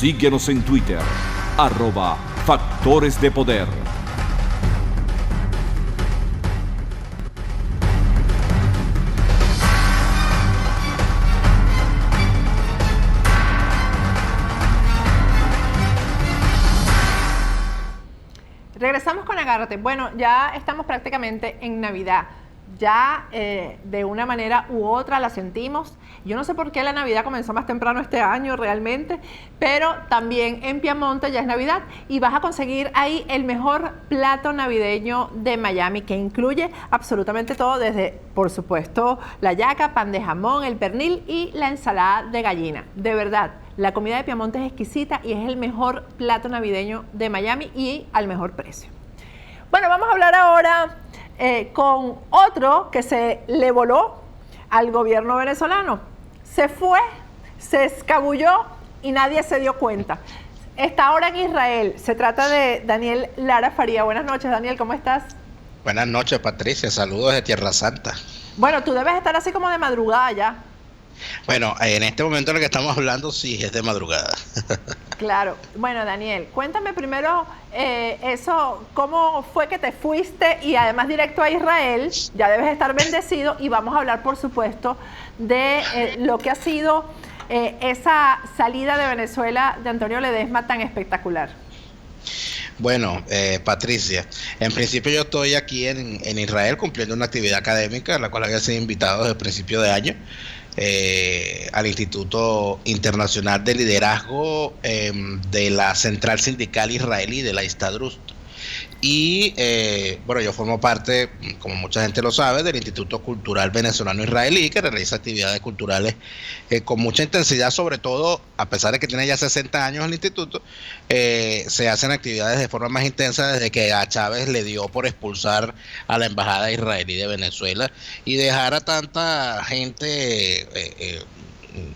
Síguenos en Twitter, @Factores de Poder. Regresamos con Agárrate. Bueno, ya estamos prácticamente en Navidad. Ya de una manera u otra la sentimos. Yo no sé por qué la Navidad comenzó más temprano este año realmente, pero también en Piamonte ya es Navidad y vas a conseguir ahí el mejor plato navideño de Miami, que incluye absolutamente todo, desde, por supuesto, la yaca, pan de jamón, el pernil y la ensalada de gallina. De verdad, la comida de Piamonte es exquisita y es el mejor plato navideño de Miami y al mejor precio. Bueno, vamos a hablar ahora con otro que se le voló al gobierno venezolano. Se fue, se escabulló y nadie se dio cuenta. Está ahora en Israel. Se trata de Daniel Lara Faría. Buenas noches, Daniel, ¿cómo estás? Buenas noches, Patricia. Saludos de Tierra Santa. Bueno, tú debes estar así como de madrugada ya. Bueno, en este momento en el que estamos hablando, sí, es de madrugada. Claro. Bueno, Daniel, cuéntame primero eso, ¿cómo fue que te fuiste y además directo a Israel? Ya debes estar bendecido y vamos a hablar, por supuesto, de lo que ha sido esa salida de Venezuela de Antonio Ledesma tan espectacular. Bueno, Patricia, en principio yo estoy aquí en Israel cumpliendo una actividad académica, a la cual había sido invitado desde el principio de año. Al Instituto Internacional de Liderazgo de la Central Sindical Israelí de la Histadrut. Y bueno, yo formo parte, como mucha gente lo sabe, del Instituto Cultural Venezolano Israelí, que realiza actividades culturales con mucha intensidad, sobre todo, a pesar de que tiene ya 60 años el instituto, se hacen actividades de forma más intensa desde que a Chávez le dio por expulsar a la embajada israelí de Venezuela y dejar a tanta gente,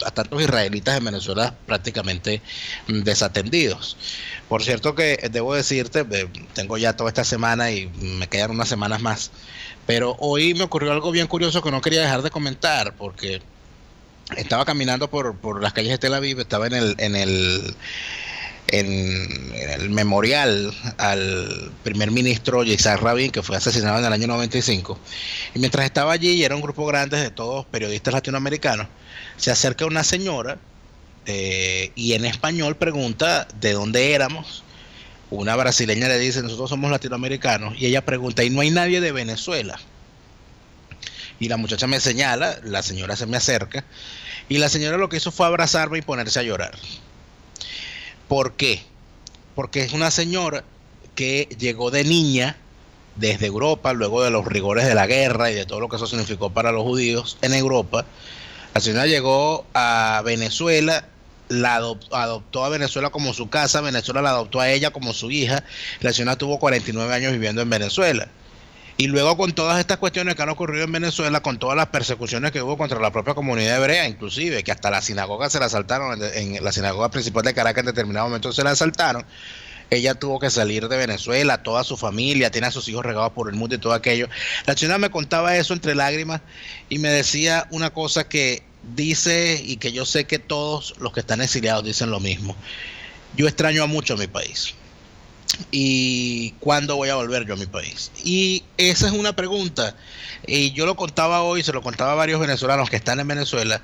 a tantos israelitas en Venezuela prácticamente desatendidos. Por cierto que debo decirte, tengo ya toda esta semana y me quedan unas semanas más, pero hoy me ocurrió algo bien curioso que no quería dejar de comentar, porque estaba caminando por las calles de Tel Aviv, estaba en el memorial al primer ministro Yitzhak Rabin, que fue asesinado en el año 95, y mientras estaba allí, y era un grupo grande de todos periodistas latinoamericanos, se acerca una señora y en español pregunta de dónde éramos. Una brasileña le dice, nosotros somos latinoamericanos, y ella pregunta, ¿y no hay nadie de Venezuela? Y la muchacha me señala, la señora se me acerca, y la señora lo que hizo fue abrazarme y ponerse a llorar. ¿Por qué? Porque es una señora que llegó de niña desde Europa, luego de los rigores de la guerra y de todo lo que eso significó para los judíos en Europa. La señora llegó a Venezuela, adoptó a Venezuela como su casa, Venezuela la adoptó a ella como su hija. La señora tuvo 49 años viviendo en Venezuela. Y luego, con todas estas cuestiones que han ocurrido en Venezuela, con todas las persecuciones que hubo contra la propia comunidad hebrea, inclusive que hasta la sinagoga se la asaltaron, en la sinagoga principal de Caracas en determinado momento se la asaltaron, ella tuvo que salir de Venezuela, toda su familia, tiene a sus hijos regados por el mundo y todo aquello. La señora me contaba eso entre lágrimas y me decía una cosa que dice, y que yo sé que todos los que están exiliados dicen lo mismo: yo extraño mucho a mi país. ¿Y cuándo voy a volver yo a mi país? Y esa es una pregunta. Y yo lo contaba hoy, se lo contaba a varios venezolanos que están en Venezuela,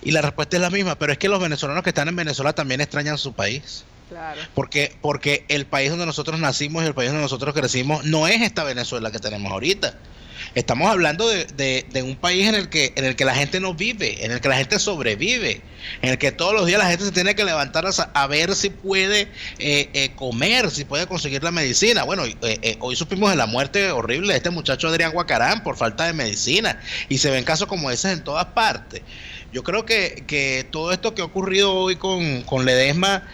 y la respuesta es la misma. Pero es que los venezolanos que están en Venezuela también extrañan su país. Claro. Porque el país donde nosotros nacimos y el país donde nosotros crecimos no es esta Venezuela que tenemos ahorita. Estamos hablando de un país en el que la gente no vive, en el que la gente sobrevive, en el que todos los días la gente se tiene que levantar a ver si puede comer, si puede conseguir la medicina. Bueno, hoy supimos de la muerte horrible de este muchacho Adrián Guacarán por falta de medicina, y se ven casos como ese en todas partes. Yo creo que todo esto que ha ocurrido hoy con Ledesma,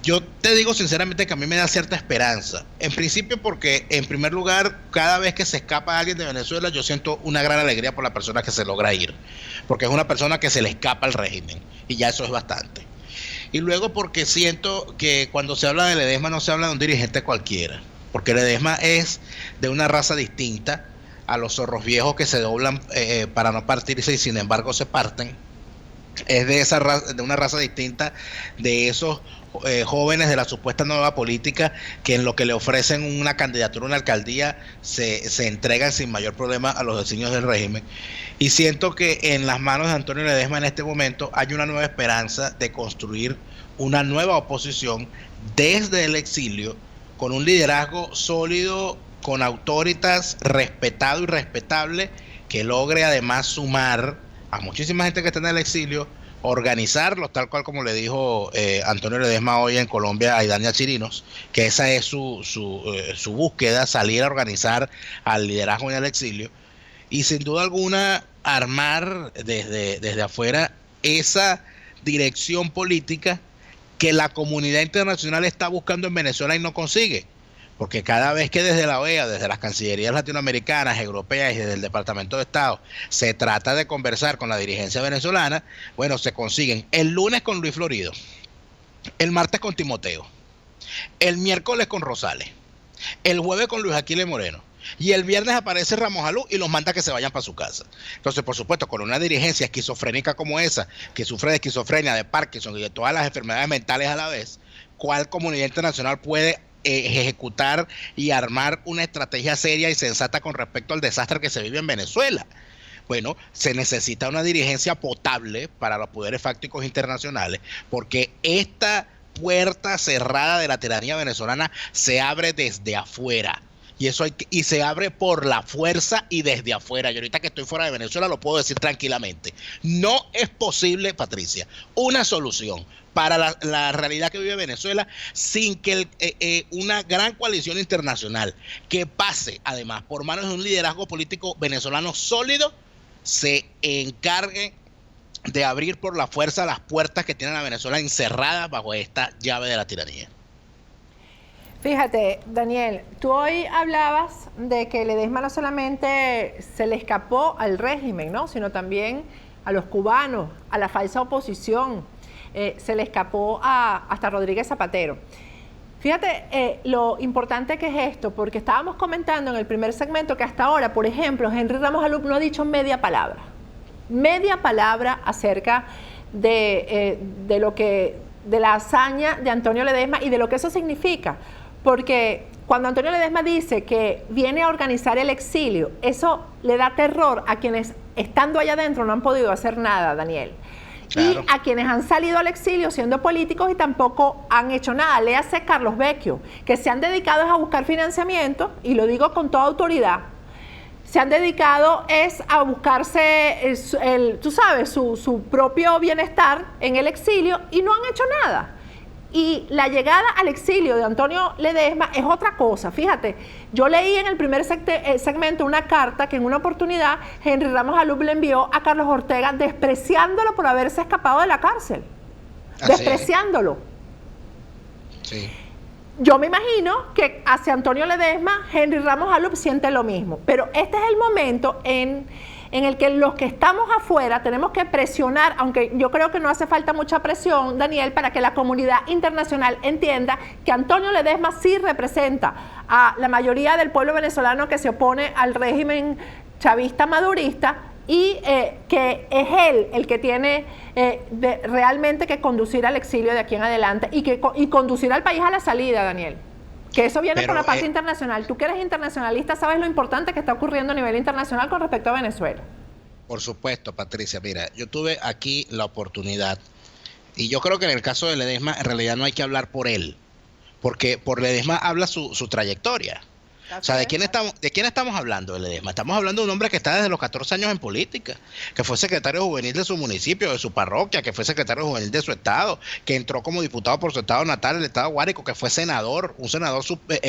yo te digo sinceramente que a mí me da cierta esperanza. En principio porque, en primer lugar, cada vez que se escapa alguien de Venezuela, yo siento una gran alegría por la persona que se logra ir, porque es una persona que se le escapa al régimen, y ya eso es bastante. Y luego porque siento que cuando se habla de Ledesma no se habla de un dirigente cualquiera, porque Ledesma es de una raza distinta a los zorros viejos que se doblan para no partirse y sin embargo se parten. Es de una raza distinta de esos jóvenes de la supuesta nueva política que en lo que le ofrecen una candidatura a una alcaldía se entregan sin mayor problema a los designios del régimen. Y siento que en las manos de Antonio Ledesma en este momento hay una nueva esperanza de construir una nueva oposición desde el exilio, con un liderazgo sólido, con autoritas respetado y respetable, que logre además sumar a muchísima gente que está en el exilio, organizarlos, tal cual como le dijo Antonio Ledesma hoy en Colombia a Idania Chirinos, que esa es su búsqueda, salir a organizar al liderazgo en el exilio, y sin duda alguna armar desde afuera esa dirección política que la comunidad internacional está buscando en Venezuela y no consigue. Porque cada vez que desde la OEA, desde las cancillerías latinoamericanas, europeas y desde el Departamento de Estado se trata de conversar con la dirigencia venezolana, bueno, se consiguen el lunes con Luis Florido, el martes con Timoteo, el miércoles con Rosales, el jueves con Luis Aquiles Moreno, y el viernes aparece Ramos Alú y los manda que se vayan para su casa. Entonces, por supuesto, con una dirigencia esquizofrénica como esa, que sufre de esquizofrenia, de Parkinson y de todas las enfermedades mentales a la vez, ¿cuál comunidad internacional puede ejecutar y armar una estrategia seria y sensata con respecto al desastre que se vive en Venezuela? Bueno, se necesita una dirigencia potable para los poderes fácticos internacionales, porque esta puerta cerrada de la tiranía venezolana se abre desde afuera. Y se abre por la fuerza y desde afuera. Y ahorita que estoy fuera de Venezuela lo puedo decir tranquilamente. No es posible, Patricia, una solución para la realidad que vive Venezuela sin que una gran coalición internacional que pase además por manos de un liderazgo político venezolano sólido se encargue de abrir por la fuerza las puertas que tienen a Venezuela encerradas bajo esta llave de la tiranía. Fíjate, Daniel, tú hoy hablabas de que Ledesma no solamente se le escapó al régimen, ¿no?, sino también a los cubanos, a la falsa oposición, se le escapó hasta Rodríguez Zapatero. Fíjate lo importante que es esto, porque estábamos comentando en el primer segmento que hasta ahora, por ejemplo, Henry Ramos Alup no ha dicho media palabra acerca de la hazaña de Antonio Ledesma y de lo que eso significa. Porque cuando Antonio Ledesma dice que viene a organizar el exilio, eso le da terror a quienes, estando allá adentro, no han podido hacer nada, Daniel. Claro. Y a quienes han salido al exilio siendo políticos y tampoco han hecho nada. Léase Carlos Vecchio, que se han dedicado a buscar financiamiento, y lo digo con toda autoridad, se han dedicado a buscarse, tú sabes, su propio bienestar en el exilio y no han hecho nada. Y la llegada al exilio de Antonio Ledesma es otra cosa. Fíjate, yo leí en el primer segmento una carta que en una oportunidad Henry Ramos Alup le envió a Carlos Ortega despreciándolo por haberse escapado de la cárcel. Así despreciándolo. Sí. Yo me imagino que hacia Antonio Ledesma, Henry Ramos Alup siente lo mismo. Pero este es el momento en el que los que estamos afuera tenemos que presionar, aunque yo creo que no hace falta mucha presión, Daniel, para que la comunidad internacional entienda que Antonio Ledesma sí representa a la mayoría del pueblo venezolano que se opone al régimen chavista madurista y que es él el que tiene realmente que conducir al exilio de aquí en adelante y conducir al país a la salida, Daniel. Que eso viene por la parte internacional. Tú que eres internacionalista sabes lo importante que está ocurriendo a nivel internacional con respecto a Venezuela. Por supuesto, Patricia. Mira, yo tuve aquí la oportunidad, y yo creo que en el caso de Ledesma en realidad no hay que hablar por él, porque por Ledesma habla su trayectoria. O sea, ¿de quién estamos hablando de Ledesma? Estamos hablando de un hombre que está desde los 14 años en política, que fue secretario juvenil de su municipio, de su parroquia, que fue secretario juvenil de su estado, que entró como diputado por su estado natal, el estado de Guárico, que fue senador, un senador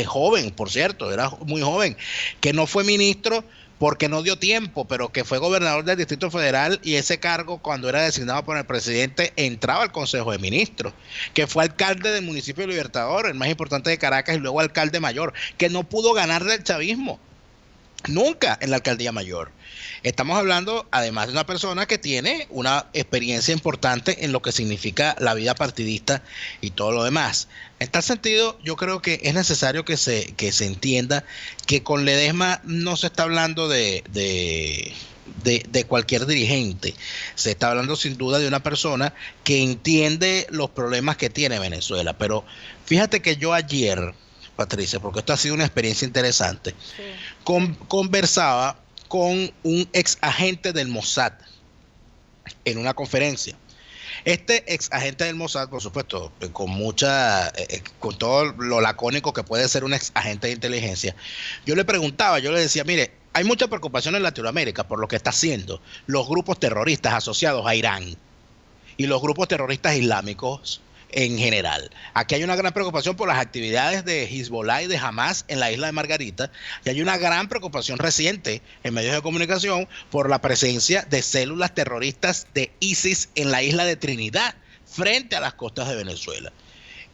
joven, por cierto, era muy joven, que no fue ministro porque no dio tiempo, pero que fue gobernador del Distrito Federal, y ese cargo, cuando era designado por el presidente, entraba al Consejo de Ministros, que fue alcalde del municipio de Libertador, el más importante de Caracas, y luego alcalde mayor, que no pudo ganar del chavismo nunca en la alcaldía mayor. Estamos hablando además de una persona que tiene una experiencia importante en lo que significa la vida partidista y todo lo demás. En tal sentido, yo creo que es necesario que se entienda que con Ledesma no se está hablando de de cualquier dirigente. Se está hablando sin duda de una persona que entiende los problemas que tiene Venezuela. Pero fíjate que yo ayer, Patricia, porque esto ha sido una experiencia interesante, Sí. conversaba con un ex agente del Mossad en una conferencia. Este ex agente del Mossad, por supuesto, con todo lo lacónico que puede ser un ex agente de inteligencia, yo le preguntaba, yo le decía, mire, hay mucha preocupación en Latinoamérica por lo que está haciendo los grupos terroristas asociados a Irán y los grupos terroristas islámicos en general. Aquí hay una gran preocupación por las actividades de Hezbollah y de Hamas en la isla de Margarita, y hay una gran preocupación reciente en medios de comunicación por la presencia de células terroristas de ISIS en la isla de Trinidad, frente a las costas de Venezuela.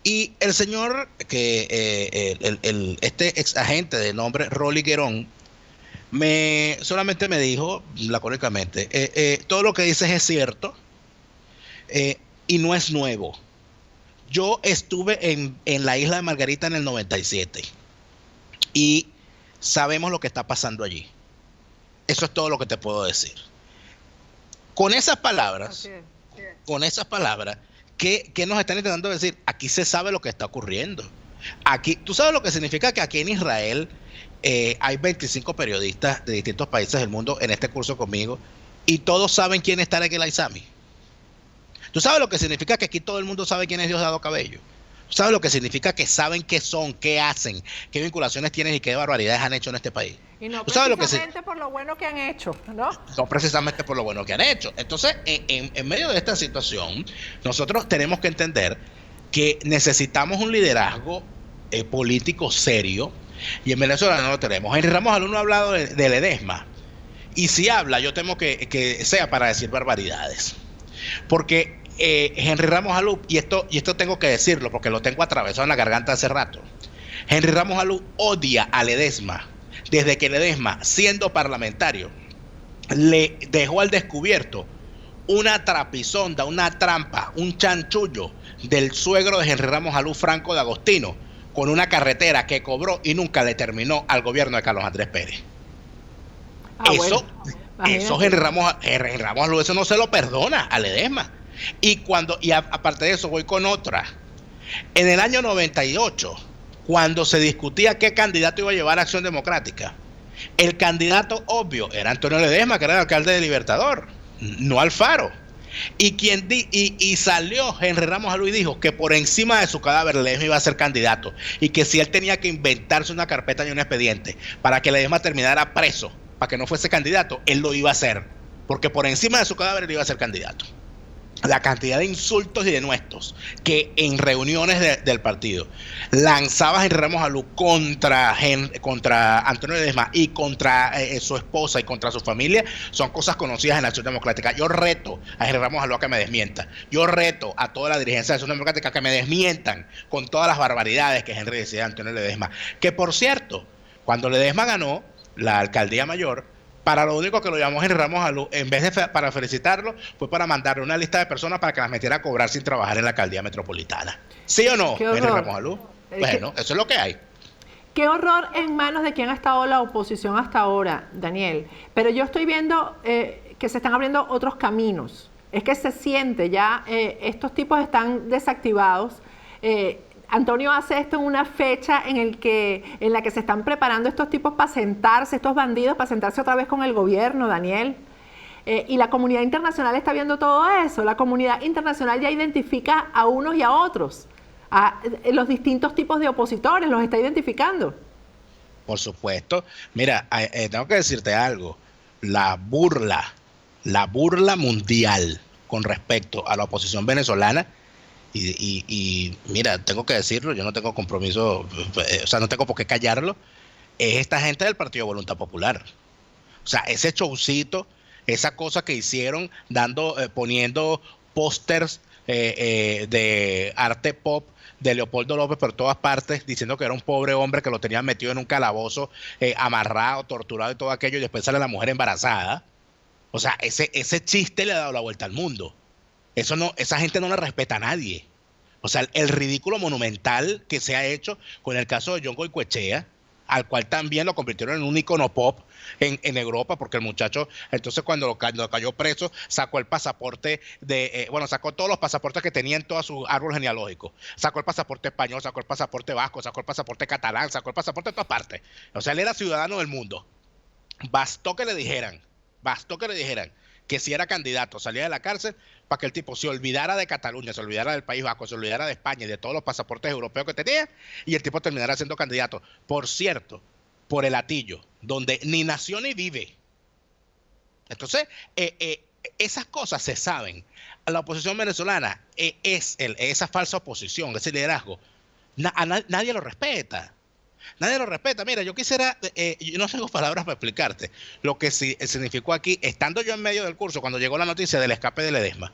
Y el señor, este ex agente de nombre Rolly Guerón, solamente me dijo, lacónicamente, todo lo que dices es cierto, y no es nuevo. Yo estuve en la isla de Margarita en el 97 y sabemos lo que está pasando allí. Eso es todo lo que te puedo decir. Con esas palabras, ¿qué nos están intentando decir? Aquí se sabe lo que está ocurriendo. Aquí, ¿tú sabes lo que significa que aquí en Israel hay 25 periodistas de distintos países del mundo en este curso conmigo y todos saben quién es Tarek El Aizami? ¿Tú sabes lo que significa que aquí todo el mundo sabe quién es Diosdado Cabello? ¿Tú sabes lo que significa que saben qué son, qué hacen, qué vinculaciones tienen y qué barbaridades han hecho en este país? Y no ¿Tú sabes lo que precisamente por lo bueno que han hecho, ¿no? No precisamente por lo bueno que han hecho. Entonces, en medio de esta situación, nosotros tenemos que entender que necesitamos un liderazgo político serio, y en Venezuela no lo tenemos. Henry Ramos Alú no ha hablado de Ledesma, y si habla, yo temo que sea para decir barbaridades. Porque Henry Ramos Alú, y esto tengo que decirlo porque lo tengo atravesado en la garganta hace rato, Henry Ramos Alú odia a Ledesma desde que Ledesma, siendo parlamentario, le dejó al descubierto una trapisonda, una trampa, un chanchullo del suegro de Henry Ramos Alú, Franco de Agostino, con una carretera que cobró y nunca le terminó al gobierno de Carlos Andrés Pérez. Eso Henry Ramos Alú, eso no se lo perdona a Ledesma. Y aparte de eso, voy con otra. En el año 98, cuando se discutía qué candidato iba a llevar a Acción Democrática, el candidato obvio era Antonio Ledesma, que era el alcalde de Libertador, no Alfaro. Y salió Henry Ramos Alú y dijo que por encima de su cadáver Ledesma iba a ser candidato, y que si él tenía que inventarse una carpeta y un expediente para que Ledesma terminara preso, para que no fuese candidato, él lo iba a hacer, porque por encima de su cadáver él iba a ser candidato. La cantidad de insultos y denuestos que en reuniones del partido lanzaba Henry Ramos Alú contra Antonio Ledesma y contra su esposa y contra su familia son cosas conocidas en la Acción Democrática. Yo reto a Henry Ramos Alú a que me desmienta. Yo reto a toda la dirigencia de la Acción Democrática a que me desmientan con todas las barbaridades que Henry decía de Antonio Ledesma. Que por cierto, cuando Ledesma ganó la alcaldía mayor, para lo único que lo llamó Henry Ramos Alú, en vez de para felicitarlo, fue para mandarle una lista de personas para que las metiera a cobrar sin trabajar en la alcaldía metropolitana. ¿Sí o no, Henry Ramos Alú? Bueno, eso es lo que hay. Qué horror en manos de quien ha estado la oposición hasta ahora, Daniel. Pero yo estoy viendo que se están abriendo otros caminos. Es que se siente ya, estos tipos están desactivados. Antonio hace esto en una fecha en la que se están preparando estos tipos para sentarse, estos bandidos, para sentarse otra vez con el gobierno, Daniel. Y la comunidad internacional está viendo todo eso. La comunidad internacional ya identifica a unos y a otros. A los distintos tipos de opositores los está identificando. Por supuesto. Mira, tengo que decirte algo. La burla mundial con respecto a la oposición venezolana, y mira, tengo que decirlo, yo no tengo compromiso, o sea, no tengo por qué callarlo, es esta gente del Partido Voluntad Popular. O sea, ese showcito, esa cosa que hicieron poniendo pósters de arte pop de Leopoldo López por todas partes, diciendo que era un pobre hombre que lo tenían metido en un calabozo, amarrado, torturado y todo aquello, y después sale la mujer embarazada. O sea, ese chiste le ha dado la vuelta al mundo. Esa gente no la respeta a nadie. O sea, el ridículo monumental que se ha hecho con el caso de John Goycoechea, al cual también lo convirtieron en un icono pop en Europa, porque el muchacho, entonces cuando cayó preso, sacó el pasaporte sacó todos los pasaportes que tenía en todo su árbol genealógico. Sacó el pasaporte español, sacó el pasaporte vasco, sacó el pasaporte catalán, sacó el pasaporte de todas partes. O sea, él era ciudadano del mundo. Bastó que le dijeran que si era candidato, salía de la cárcel, para que el tipo se olvidara de Cataluña, se olvidara del País Vasco, se olvidara de España y de todos los pasaportes europeos que tenía, y el tipo terminara siendo candidato. Por cierto, por el Hatillo, donde ni nació ni vive. Entonces, esas cosas se saben. La oposición venezolana esa falsa oposición, ese liderazgo, nadie lo respeta. Nadie lo respeta. Mira, yo quisiera, yo no tengo palabras para explicarte lo que significó aquí, estando yo en medio del curso, cuando llegó la noticia del escape de Ledesma.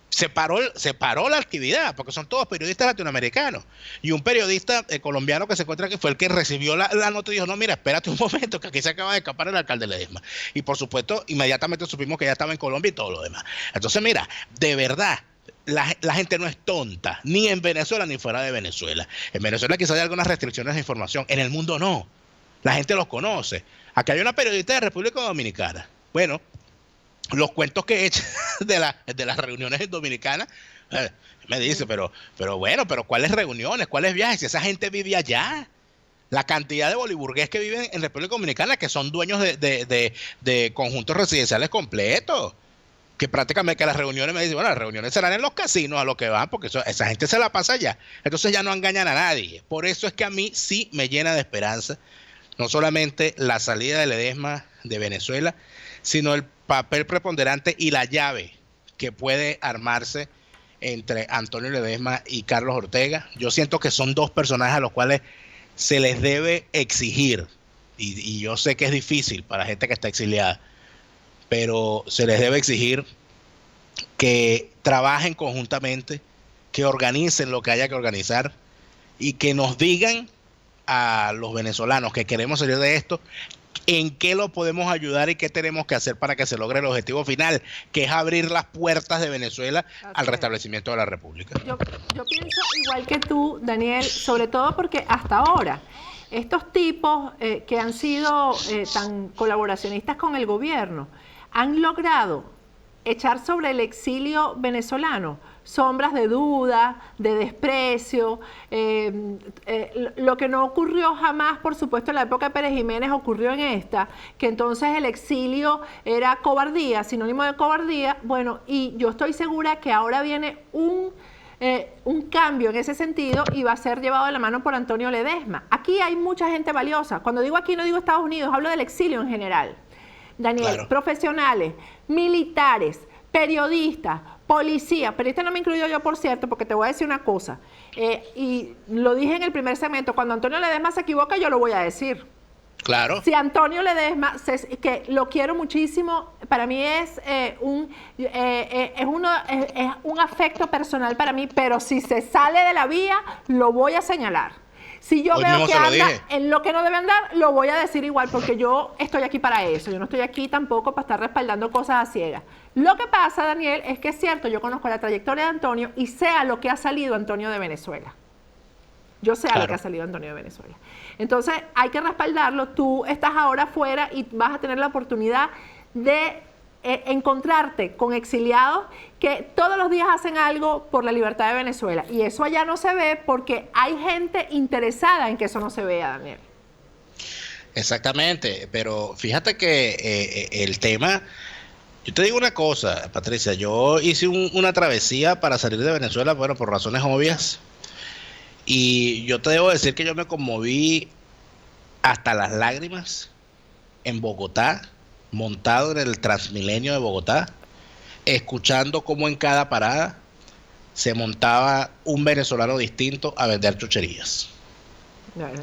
Se paró la actividad, porque son todos periodistas latinoamericanos. Y un periodista colombiano que se encuentra aquí fue el que recibió la nota y dijo, no, mira, espérate un momento, que aquí se acaba de escapar el alcalde Ledesma. Y por supuesto, inmediatamente supimos que ya estaba en Colombia y todo lo demás. Entonces, mira, de verdad, la gente no es tonta, ni en Venezuela ni fuera de Venezuela. En Venezuela quizás hay algunas restricciones de información, en el mundo no. La gente los conoce. Aquí hay una periodista de República Dominicana. Bueno, los cuentos que he hecho de las reuniones dominicanas, me dice, pero ¿cuáles reuniones? ¿Cuáles viajes? Si esa gente vive allá. La cantidad de boliburgués que viven en República Dominicana, que son dueños de conjuntos residenciales completos. Que prácticamente que las reuniones me dicen, bueno, las reuniones serán en los casinos a lo que van, porque esa gente se la pasa allá. Entonces ya no engañan a nadie. Por eso es que a mí sí me llena de esperanza, no solamente la salida de Ledesma de Venezuela, sino el papel preponderante y la llave que puede armarse entre Antonio Ledesma y Carlos Ortega. Yo siento que son dos personajes a los cuales se les debe exigir, y yo sé que es difícil para gente que está exiliada, pero se les debe exigir que trabajen conjuntamente, que organicen lo que haya que organizar y que nos digan a los venezolanos que queremos salir de esto, en qué lo podemos ayudar y qué tenemos que hacer para que se logre el objetivo final, que es abrir las puertas de Venezuela al restablecimiento de la República. Yo pienso igual que tú, Daniel, sobre todo porque hasta ahora estos tipos que han sido tan colaboracionistas con el gobierno han logrado echar sobre el exilio venezolano sombras de duda, de desprecio, lo que no ocurrió jamás, por supuesto, en la época de Pérez Jiménez, ocurrió en esta, que entonces el exilio era cobardía, sinónimo de cobardía. Bueno, y yo estoy segura que ahora viene un cambio en ese sentido y va a ser llevado de la mano por Antonio Ledesma. Aquí hay mucha gente valiosa. Cuando digo aquí no digo Estados Unidos, hablo del exilio en general. Daniel, claro. Profesionales, militares, periodistas, policías. Periodistas no me incluyo yo, por cierto, porque te voy a decir una cosa. Y lo dije en el primer segmento, cuando Antonio Ledesma se equivoca, yo lo voy a decir. Claro. Si Antonio Ledesma, que lo quiero muchísimo, para mí es un afecto personal para mí, pero si se sale de la vía, lo voy a señalar. Si yo veo que anda en lo que no debe andar, lo voy a decir igual, porque yo estoy aquí para eso. Yo no estoy aquí tampoco para estar respaldando cosas a ciegas. Lo que pasa, Daniel, es que es cierto, yo conozco la trayectoria de Antonio y sé a lo que ha salido Antonio de Venezuela. Yo sé a lo que ha salido Antonio de Venezuela. Entonces, hay que respaldarlo. Tú estás ahora afuera y vas a tener la oportunidad de encontrarte con exiliados que todos los días hacen algo por la libertad de Venezuela. Y eso allá no se ve porque hay gente interesada en que eso no se vea, Daniel. Exactamente, pero fíjate que el tema... Yo te digo una cosa, Patricia, yo hice una travesía para salir de Venezuela, bueno, por razones obvias, y yo te debo decir que yo me conmoví hasta las lágrimas en Bogotá, montado en el Transmilenio de Bogotá, escuchando cómo en cada parada se montaba un venezolano distinto a vender chucherías.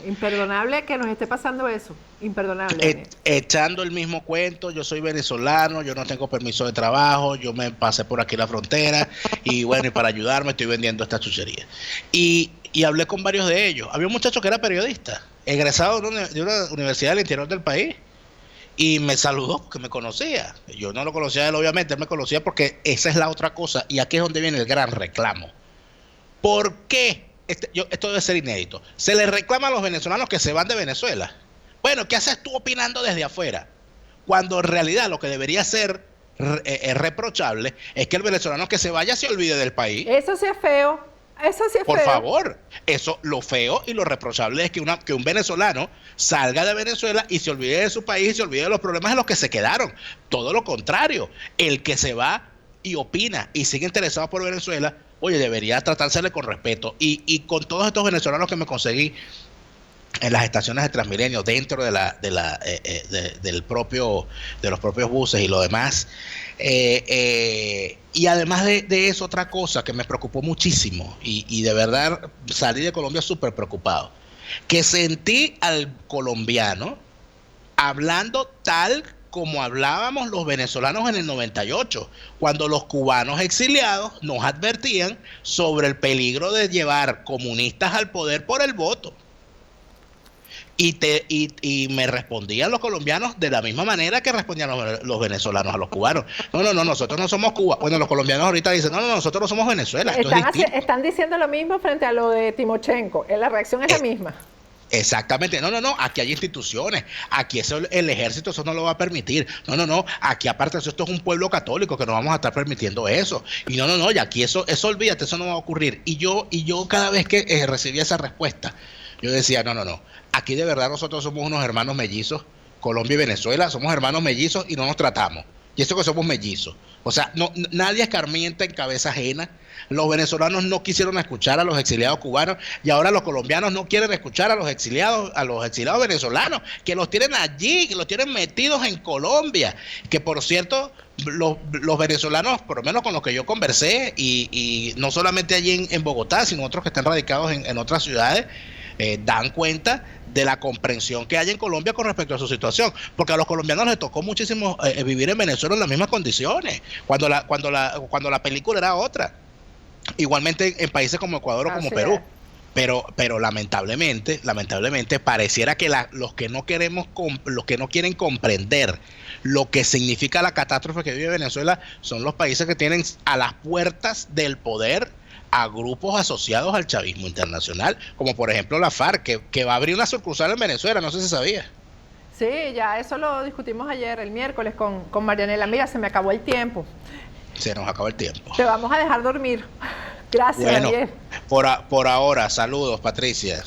Imperdonable que nos esté pasando eso, imperdonable. Echando el mismo cuento, yo soy venezolano, yo no tengo permiso de trabajo, yo me pasé por aquí la frontera y bueno, y para ayudarme estoy vendiendo esta chuchería. Y hablé con varios de ellos. Había un muchacho que era periodista, egresado de una universidad del interior del país, y me saludó porque me conocía. Yo no lo conocía a él, obviamente, él me conocía porque esa es la otra cosa, y aquí es donde viene el gran reclamo. ¿Por qué esto debe ser inédito. Se le reclama a los venezolanos que se van de Venezuela. Bueno, ¿qué haces tú opinando desde afuera? Cuando en realidad lo que debería ser reprochable es que el venezolano que se vaya se olvide del país. Eso sí es feo. Eso sí es Por feo. favor, eso lo feo y lo reprochable es que un venezolano salga de Venezuela y se olvide de su país y se olvide de los problemas de los que se quedaron. Todo lo contrario, el que se va y opina y sigue interesado por Venezuela, oye, debería tratársele con respeto. Y con todos estos venezolanos que me conseguí en las estaciones de Transmilenio, dentro de los propios buses y lo demás. Y además de eso, otra cosa que me preocupó muchísimo, y de verdad salí de Colombia súper preocupado, que sentí al colombiano hablando tal como hablábamos los venezolanos en el 98, cuando los cubanos exiliados nos advertían sobre el peligro de llevar comunistas al poder por el voto. Y me respondían los colombianos de la misma manera que respondían los venezolanos a los cubanos. No, nosotros no somos Cuba. Bueno, los colombianos ahorita dicen, no, nosotros no somos Venezuela. Están diciendo lo mismo frente a lo de Timochenko. La reacción es la misma. Exactamente, no, aquí hay instituciones, aquí el ejército eso no lo va a permitir, no, aquí aparte de eso, esto es un pueblo católico que no vamos a estar permitiendo eso, y no, y aquí eso olvídate, eso no va a ocurrir, y yo cada vez que recibía esa respuesta, yo decía, no, aquí de verdad nosotros somos unos hermanos mellizos, Colombia y Venezuela, somos hermanos mellizos y no nos tratamos, y eso que somos mellizos, o sea, nadie escarmienta en cabeza ajena. Los venezolanos no quisieron escuchar a los exiliados cubanos y ahora los colombianos no quieren escuchar a los exiliados venezolanos, que los tienen allí, que los tienen metidos en Colombia, que por cierto, los venezolanos, por lo menos con los que yo conversé, y no solamente allí en Bogotá, sino otros que están radicados en otras ciudades, dan cuenta de la comprensión que hay en Colombia con respecto a su situación, porque a los colombianos les tocó muchísimo vivir en Venezuela en las mismas condiciones, cuando la película era otra. Igualmente en países como Ecuador o como Perú. Pero lamentablemente pareciera que los que no quieren comprender lo que significa la catástrofe que vive Venezuela son los países que tienen a las puertas del poder a grupos asociados al chavismo internacional, como por ejemplo la FARC, que va a abrir una sucursal en Venezuela, no sé si sabía. Sí, ya eso lo discutimos ayer, el miércoles, con Marianela. Mira, se me acabó el tiempo. Se nos acabó el tiempo. Te vamos a dejar dormir. Gracias, bueno, Daniel. Por ahora, saludos, Patricia.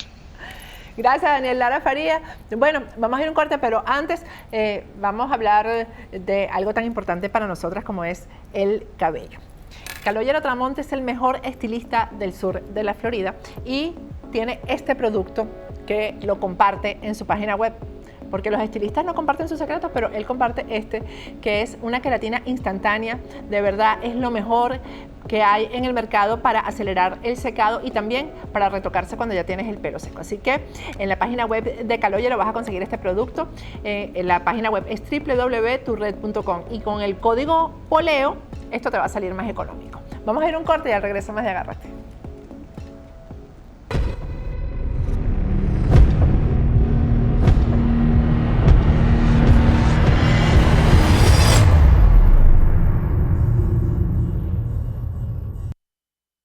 Gracias, Daniel Lara Faría. Bueno, vamos a ir a un corte, pero antes vamos a hablar de algo tan importante para nosotras como es el cabello. Calogero Tramonte es el mejor estilista del sur de la Florida y tiene este producto que lo comparte en su página web. Porque los estilistas no comparten sus secretos, pero él comparte que es una queratina instantánea. De verdad, es lo mejor que hay en el mercado para acelerar el secado y también para retocarse cuando ya tienes el pelo seco. Así que en la página web de Calogero vas a conseguir este producto. La página web es www.turred.com y con el código POLEO esto te va a salir más económico. Vamos a ir a un corte y al regreso más de Agárrate.